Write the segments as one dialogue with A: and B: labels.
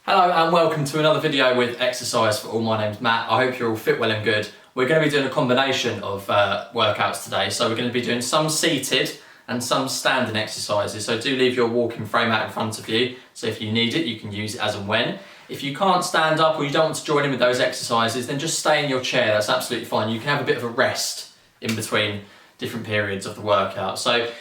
A: Hello and welcome to another video with Exercise for All. My name's Matt. I hope you're all fit, well and good. We're going to be doing a combination of workouts today. So we're going to be doing some seated and some standing exercises. So do leave your walking frame out in front of you. So if you need it, you can use it as and when. If you can't stand up or you don't want to join in with those exercises, then just stay in your chair. That's absolutely fine. You can have a bit of a rest in between different periods of the workout. So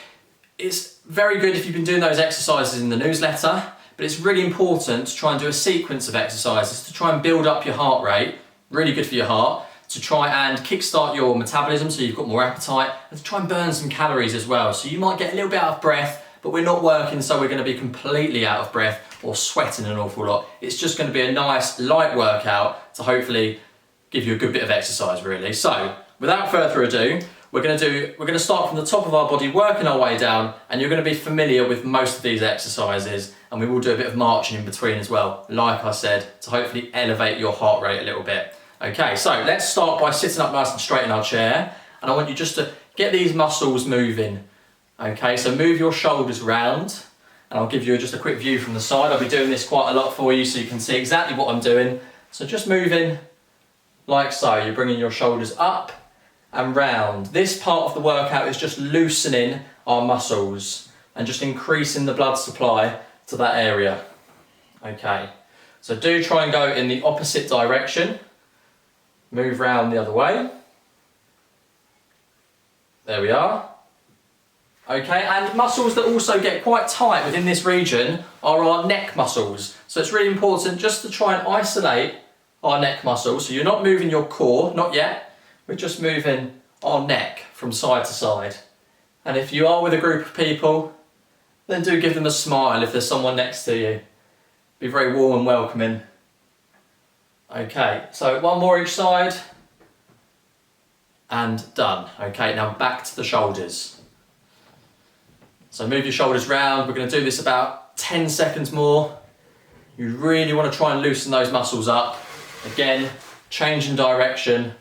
A: it's very good if you've been doing those exercises in the newsletter. But it's really important to try and do a sequence of exercises to try and build up your heart rate, really good for your heart, to try and kickstart your metabolism so you've got more appetite, and to try and burn some calories as well. So you might get a little bit out of breath, but we're not working so we're going to be completely out of breath or sweating an awful lot. It's just going to be a nice light workout to hopefully give you a good bit of exercise really. So without further ado, we're going to start from the top of our body, working our way down, and you're going to be familiar with most of these exercises, and we will do a bit of marching in between as well, like I said, to hopefully elevate your heart rate a little bit. Okay, so let's start by sitting up nice and straight in our chair, and I want you just to get these muscles moving. Okay, so move your shoulders round, and I'll give you just a quick view from the side. I'll be doing this quite a lot for you so you can see exactly what I'm doing. So just moving like so, you're bringing your shoulders up and round. This part of the workout is just loosening our muscles and just increasing the blood supply to that area. Okay, so do try and go in the opposite direction. Move round the other way. There we are. Okay, and muscles that also get quite tight within this region are our neck muscles. So it's really important just to try and isolate our neck muscles. So you're not moving your core, not yet. We're just moving our neck from side to side. And if you are with a group of people, then do give them a smile if there's someone next to you. Be very warm and welcoming. Okay, so one more each side. And done. Okay, now back to the shoulders. So move your shoulders round. We're going to do this about 10 seconds more. You really want to try and loosen those muscles up. Again, change in direction.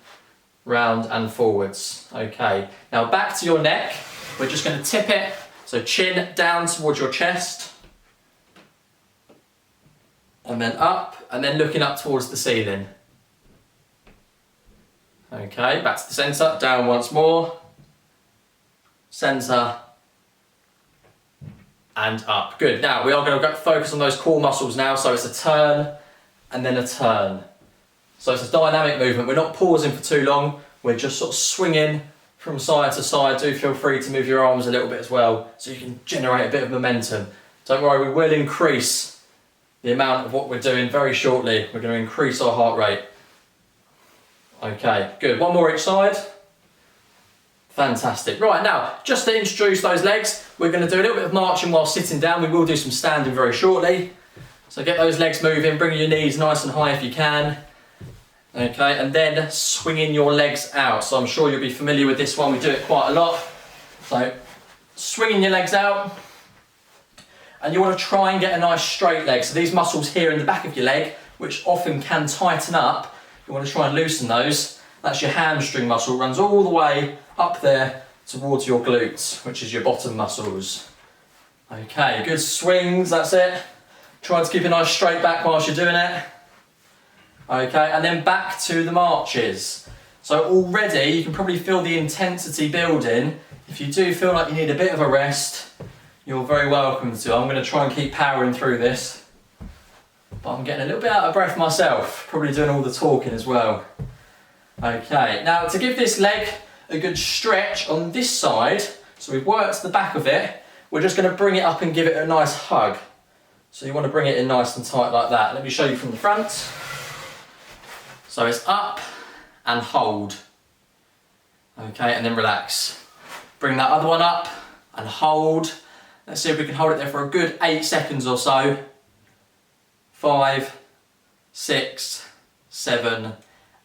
A: Round and forwards. Okay, now back to your neck. We're just going to tip it, so chin down towards your chest, and then up, and then looking up towards the ceiling. Okay, back to the centre, down once more, centre, and up. Good, now we are going to focus on those core muscles now, so it's a turn, and then a turn. So it's a dynamic movement. We're not pausing for too long. We're just sort of swinging from side to side. Do feel free to move your arms a little bit as well so you can generate a bit of momentum. Don't worry, we will increase the amount of what we're doing very shortly. We're going to increase our heart rate. Okay, good. One more each side. Fantastic. Right, now, just to introduce those legs, we're going to do a little bit of marching while sitting down. We will do some standing very shortly. So get those legs moving, bring your knees nice and high if you can. Okay, and then swinging your legs out. So I'm sure you'll be familiar with this one. We do it quite a lot. So swinging your legs out. And you want to try and get a nice straight leg. So these muscles here in the back of your leg, which often can tighten up, you want to try and loosen those. That's your hamstring muscle, runs all the way up there towards your glutes, which is your bottom muscles. Okay, good swings, that's it. Try to keep a nice straight back whilst you're doing it. Okay, and then back to the marches. So already you can probably feel the intensity building. If you do feel like you need a bit of a rest, you're very welcome to. I'm going to try and keep powering through this. But I'm getting a little bit out of breath myself, probably doing all the talking as well. Okay, now to give this leg a good stretch on this side, so we've worked the back of it, we're just going to bring it up and give it a nice hug. So you want to bring it in nice and tight like that. Let me show you from the front. So it's up and hold. Okay, and then relax. Bring that other one up and hold. Let's see if we can hold it there for a good 8 seconds or so. 5, 6, 7,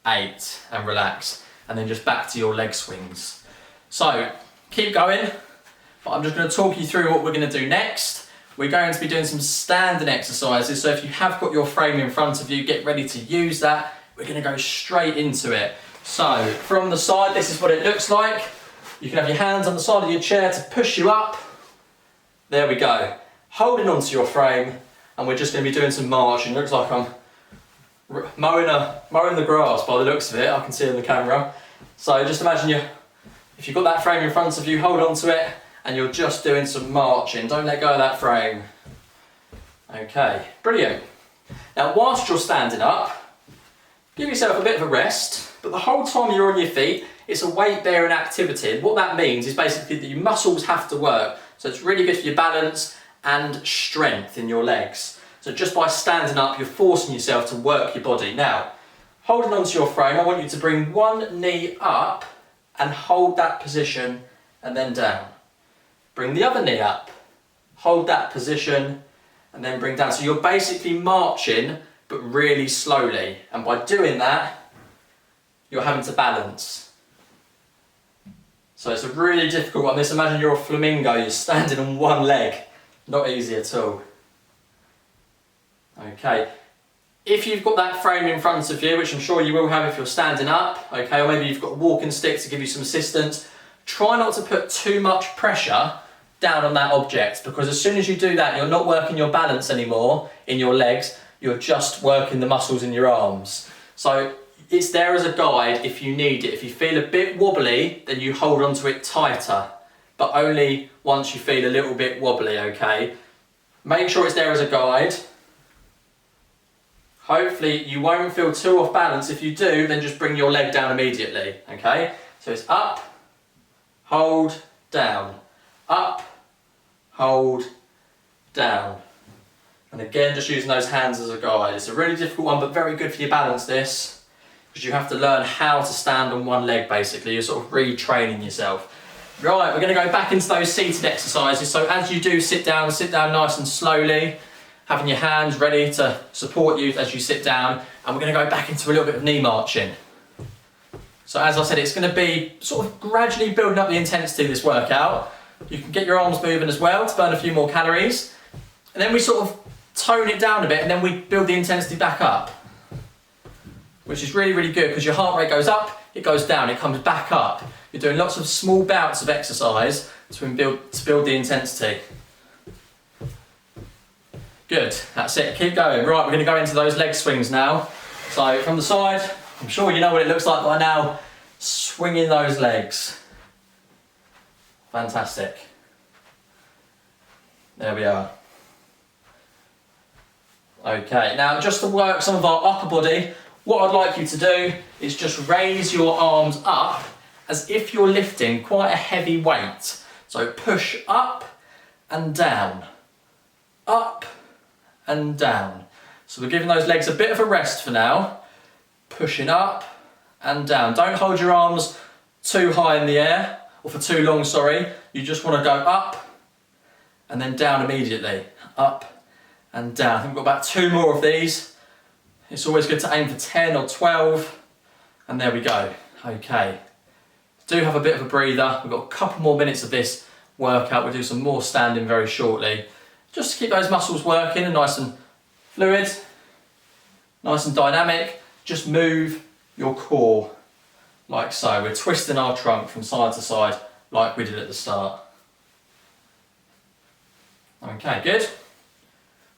A: 8, and relax. And then just back to your leg swings. So keep going, but I'm just going to talk you through what we're going to do next. We're going to be doing some standing exercises. So if you have got your frame in front of you, get ready to use that. We're going to go straight into it. So from the side, this is what it looks like. You can have your hands on the side of your chair to push you up. There we go. Holding onto your frame and we're just going to be doing some marching. Looks like I'm mowing the grass by the looks of it, I can see on the camera. So just imagine if you've got that frame in front of you, hold on to it, and you're just doing some marching. Don't let go of that frame. Okay, brilliant. Now whilst you're standing up, give yourself a bit of a rest, but the whole time you're on your feet, it's a weight bearing activity. And what that means is basically that your muscles have to work. So it's really good for your balance and strength in your legs. So just by standing up, you're forcing yourself to work your body. Now, holding onto your frame, I want you to bring one knee up and hold that position and then down. Bring the other knee up, hold that position and then bring down. So you're basically marching, but really slowly. And by doing that, you're having to balance. So it's a really difficult one. Just imagine you're a flamingo, you're standing on one leg. Not easy at all. Okay, if you've got that frame in front of you, which I'm sure you will have if you're standing up, okay, or maybe you've got a walking stick to give you some assistance, try not to put too much pressure down on that object, because as soon as you do that, you're not working your balance anymore in your legs, you're just working the muscles in your arms. So it's there as a guide if you need it. If you feel a bit wobbly, then you hold onto it tighter, but only once you feel a little bit wobbly, okay? Make sure it's there as a guide. Hopefully you won't feel too off balance. If you do, then just bring your leg down immediately, okay? So it's up, hold, down, up, hold, down. And again, just using those hands as a guide. It's a really difficult one, but very good for your balance, this, because you have to learn how to stand on one leg, basically. You're sort of retraining yourself. Right, we're gonna go back into those seated exercises. So as you do sit down nice and slowly, having your hands ready to support you as you sit down, and we're going to go back into a little bit of knee marching. So as I said, it's going to be sort of gradually building up the intensity of this workout. You can get your arms moving as well to burn a few more calories, and then we sort of tone it down a bit, and then we build the intensity back up, which is really, really good because your heart rate goes up, it goes down, it comes back up. You're doing lots of small bouts of exercise to build the intensity. Good, that's it, keep going. Right, we're going to go into those leg swings now. So from the side, I'm sure you know what it looks like by now, swinging those legs. Fantastic. There we are. Okay, now just to work some of our upper body, what I'd like you to do is just raise your arms up as if you're lifting quite a heavy weight. So push up and down, up and down. So we're giving those legs a bit of a rest for now. Pushing up and down. Don't hold your arms too high in the air, or for too long, sorry. You just want to go up and then down immediately. Up and down. I think we've got about 2 more of these. It's always good to aim for 10 or 12. And there we go. Okay. Do have a bit of a breather. We've got a couple more minutes of this workout. We'll do some more standing very shortly. Just to keep those muscles working and nice and fluid, nice and dynamic. Just move your core like so. We're twisting our trunk from side to side like we did at the start. Okay, good.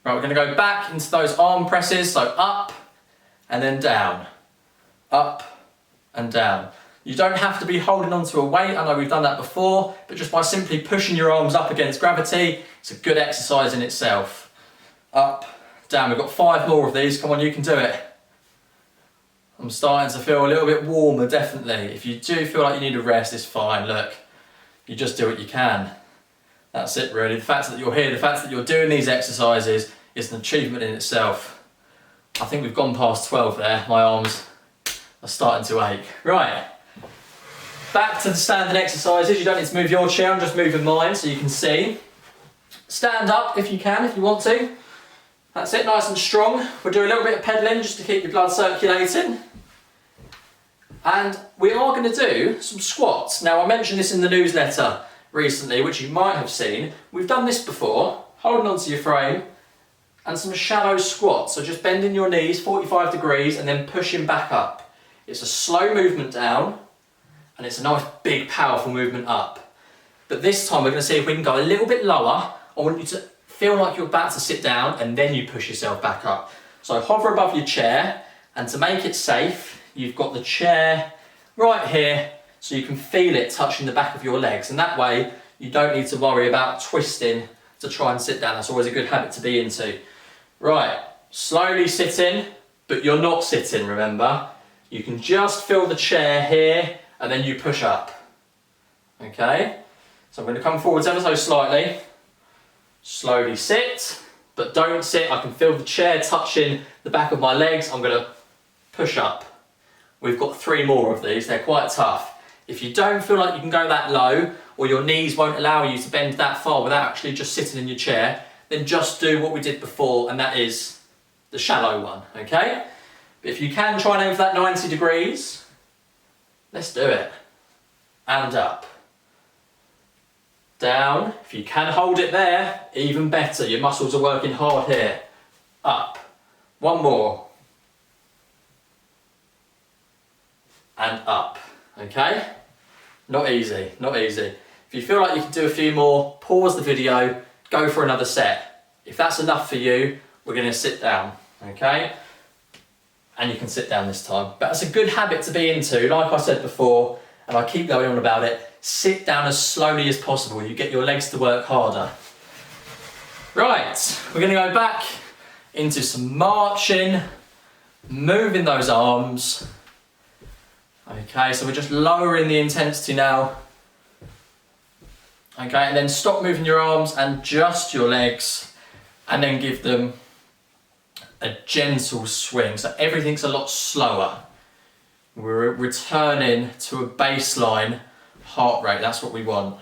A: Right, we're going to go back into those arm presses. So up and then down, up and down. You don't have to be holding onto a weight. I know we've done that before, but just by simply pushing your arms up against gravity, it's a good exercise in itself. Up, down. We've got 5 more of these. Come on, you can do it. I'm starting to feel a little bit warmer, definitely. If you do feel like you need a rest, it's fine. Look, you just do what you can. That's it, really. The fact that you're here, the fact that you're doing these exercises is an achievement in itself. I think we've gone past 12 there. My arms are starting to ache. Right. Back to the standing exercises. You don't need to move your chair, I'm just moving mine so you can see. Stand up if you can, if you want to. That's it, nice and strong. We'll do a little bit of pedalling just to keep your blood circulating. And we are going to do some squats. Now I mentioned this in the newsletter recently, which you might have seen. We've done this before, holding onto your frame, and some shallow squats. So just bending your knees 45 degrees and then pushing back up. It's a slow movement down, and it's a nice big powerful movement up. But this time we're going to see if we can go a little bit lower. I want you to feel like you're about to sit down and then you push yourself back up. So hover above your chair, and to make it safe, you've got the chair right here so you can feel it touching the back of your legs, and that way you don't need to worry about twisting to try and sit down. That's always a good habit to be into. Right, slowly sitting, but you're not sitting, remember. You can just feel the chair here and then you push up. Okay, so I'm going to come forwards ever so slightly. Slowly sit, but don't sit. I can feel the chair touching the back of my legs. I'm going to push up. We've got 3 more of these. They're quite tough. If you don't feel like you can go that low, or your knees won't allow you to bend that far without actually just sitting in your chair, then just do what we did before, and that is the shallow one, okay? But if you can try and aim for that 90 degrees, let's do it. And up. Down. If you can hold it there, even better. Your muscles are working hard here. Up. One more. And up. Okay? Not easy, not easy. If you feel like you can do a few more, pause the video, go for another set. If that's enough for you, we're going to sit down, okay? And you can sit down this time. But it's a good habit to be into, like I said before, and I keep going on about it. Sit down as slowly as possible. You get your legs to work harder. Right, we're going to go back into some marching, moving those arms. Okay, so we're just lowering the intensity now. Okay, and then stop moving your arms and just your legs, and then give them a gentle swing. So everything's a lot slower. We're returning to a baseline heart rate. That's what we want.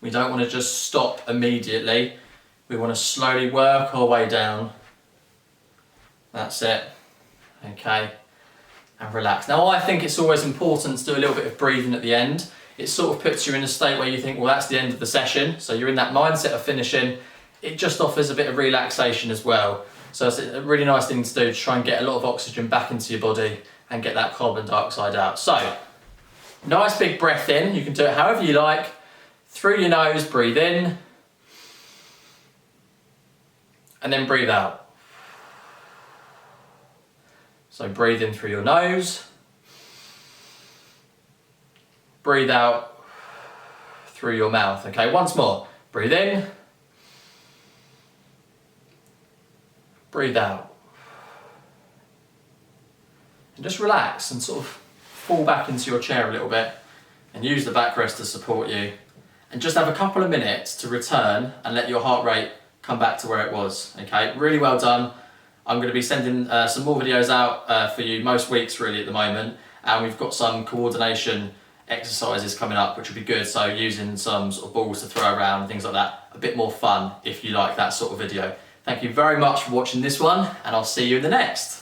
A: We don't want to just stop immediately. We want to slowly work our way down. That's it. Okay. And relax. Now I think it's always important to do a little bit of breathing at the end. It sort of puts you in a state where you think, well, that's the end of the session. So you're in that mindset of finishing. It just offers a bit of relaxation as well. So it's a really nice thing to do to try and get a lot of oxygen back into your body and get that carbon dioxide out. So, nice big breath in. You can do it however you like. Through your nose, breathe in. And then breathe out. So breathe in through your nose. Breathe out through your mouth. Okay, once more. Breathe in. Breathe out. And just relax and sort of fall back into your chair a little bit and use the backrest to support you. And just have a couple of minutes to return and let your heart rate come back to where it was. Okay, really well done. I'm going to be sending some more videos out for you most weeks really at the moment, and we've got some coordination exercises coming up which will be good, so using some sort of balls to throw around and things like that. A bit more fun if you like that sort of video. Thank you very much for watching this one, and I'll see you in the next.